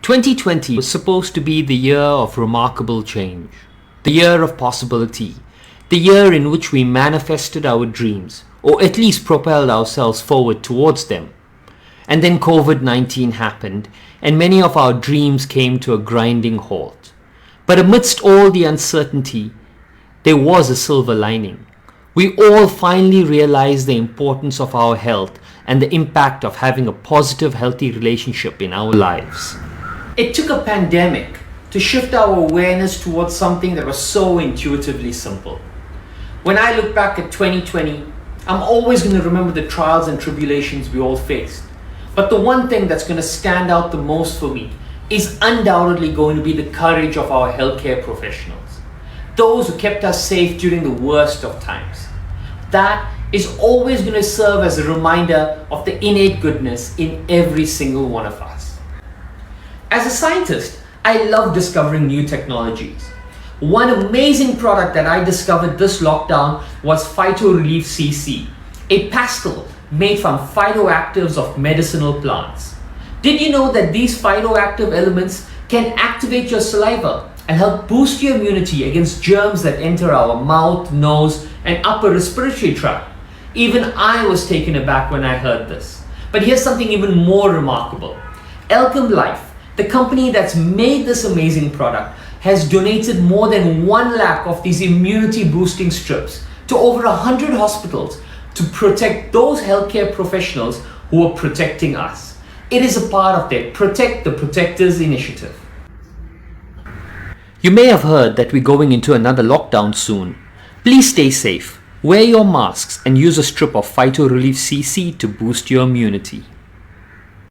2020 was supposed to be the year of remarkable change, the year of possibility, the year in which we manifested our dreams, or at least propelled ourselves forward towards them. And then COVID-19 happened, and many of our dreams came to a grinding halt. But amidst all the uncertainty, there was a silver lining. We all finally realized the importance of our health and the impact of having a positive, healthy relationship in our lives. It took a pandemic to shift our awareness towards something that was so intuitively simple. When I look back at 2020, I'm always going to remember the trials and tribulations we all faced. But the one thing that's going to stand out the most for me is undoubtedly going to be the courage of our healthcare professionals. Those who kept us safe during the worst of times. That is always going to serve as a reminder of the innate goodness in every single one of us. As a scientist, I love discovering new technologies. One amazing product that I discovered this lockdown was PhytoRelief CC, a pastil made from phytoactives of medicinal plants. Did you know that these phytoactive elements can activate your saliva and help boost your immunity against germs that enter our mouth, nose, and upper respiratory tract? Even I was taken aback when I heard this. But here's something even more remarkable. Elcom Life, the company that's made this amazing product, has donated more than 1 lakh of these immunity boosting strips to over 100 hospitals to protect those healthcare professionals who are protecting us. It is a part of their Protect the Protectors initiative. You may have heard that we're going into another lockdown soon. Please stay safe, wear your masks, and use a strip of PhytoRelief CC to boost your immunity.